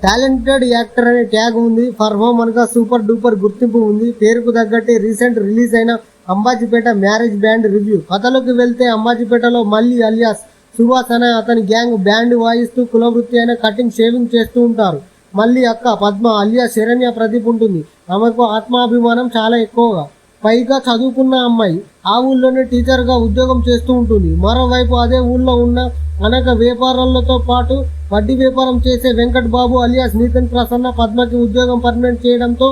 Talented actor అనే tag ఉంది. Performer గా సూపర్ డూపర్ గుర్తింపు ఉంది. పేరుకు తగ్గట్టే రీసెంట్ రిలీజ్ అయిన అంబాజీపేట మ్యారేజ్ బ్యాండ్ రివ్యూ. కథలోకి వెళ్తే అంబాజీపేటలో మల్లి అలియాస్ సుభాష్ అనే అతని గ్యాంగ్ బ్యాండ్ వాయిస్తూ కులవృత్తి అయిన కటింగ్ షేవింగ్ చేస్తూ ఉంటారు. మల్లి అక్క పద్మ అలియాస్ శరణ్య ప్రదీప్ ఉంటుంది. ఆమెకు ఆత్మాభిమానం చాలా ఎక్కువగా, పైగా చదువుకున్న అమ్మాయి. ఆ ఊళ్ళోనే టీచర్గా ఉద్యోగం చేస్తూ ఉంటుంది. మరోవైపు అదే ఊళ్ళో ఉన్న అనేక వ్యాపారాలతో పాటు వడ్డీ వ్యాపారం చేసే వెంకట్ బాబు అలియాస్ నితిన్ ప్రసన్న పద్మకి ఉద్యోగం పర్మనెంట్ చేయడంతో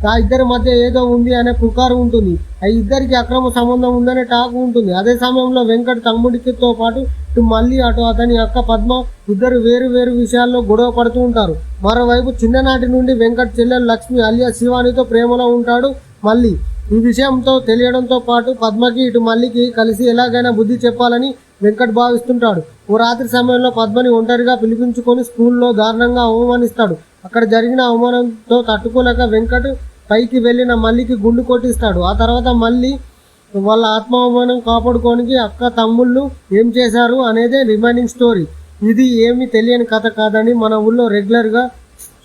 ఆ ఇద్దరి మధ్య ఏదో ఉంది అనే పుకారు ఉంటుంది. ఆ ఇద్దరికి అక్రమ సంబంధం ఉందనే టాక్ ఉంటుంది. అదే సమయంలో వెంకట్ తమ్ముడికితో పాటు ఇటు మళ్ళీ అటు అతని అక్క పద్మ ఇద్దరు వేరు వేరు విషయాల్లో గొడవ పడుతూ ఉంటారు. మరోవైపు చిన్ననాటి నుండి వెంకట్ చెల్లెలు లక్ష్మి అలియాస్ శివానితో ప్రేమలో ఉంటాడు మళ్ళీ. ఈ విషయంతో తెలియడంతో పాటు పద్మకి ఇటు మల్లికి కలిసి ఎలాగైనా బుద్ధి చెప్పాలని వెంకట్ భావిస్తుంటాడు. ఓ రాత్రి సమయంలో పద్మని ఒంటరిగా పిలిపించుకొని స్కూల్లో దారుణంగా అవమానిస్తాడు. అక్కడ జరిగిన అవమానంతో తట్టుకోలేక వెంకట్ పైకి వెళ్ళిన మల్లికి గుండు కొట్టిస్తాడు. ఆ తర్వాత మళ్ళీ వాళ్ళ ఆత్మాభిమానం కాపాడుకోనికి అక్క తమ్ముళ్ళు ఏం చేశారు అనేదే రిమైనింగ్ స్టోరీ. ఇది ఏమీ తెలియని కథ కాదని మన ఊళ్ళో రెగ్యులర్గా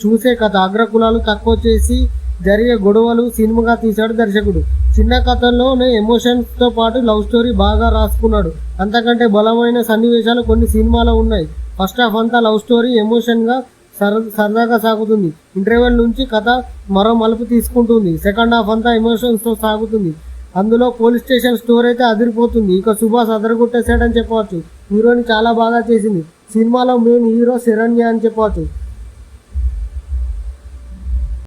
చూసే కథ. అగ్రకులాలు తక్కువ చేసి జరిగే గొడవలు సినిమాగా తీశాడు దర్శకుడు. చిన్న కథల్లోనే ఎమోషన్స్తో పాటు లవ్ స్టోరీ బాగా రాసుకున్నాడు. అంతకంటే బలమైన సన్నివేశాలు కొన్ని సినిమాలో ఉన్నాయి. ఫస్ట్ హాఫ్ అంతా లవ్ స్టోరీ ఎమోషన్గా సరదాగా సాగుతుంది. ఇంటర్వెల్ నుంచి కథ మరో మలుపు తీసుకుంటుంది. సెకండ్ హాఫ్ అంతా ఎమోషన్స్తో సాగుతుంది. అందులో పోలీస్ స్టేషన్ స్టోరీ అయితే అదిరిపోతుంది. ఇక సుభాష్ అదరగొట్టేసాడని చెప్పవచ్చు. హీరోని చాలా బాగా చేసింది. సినిమాలో మెయిన్ హీరో శరణ్య అని చెప్పవచ్చు.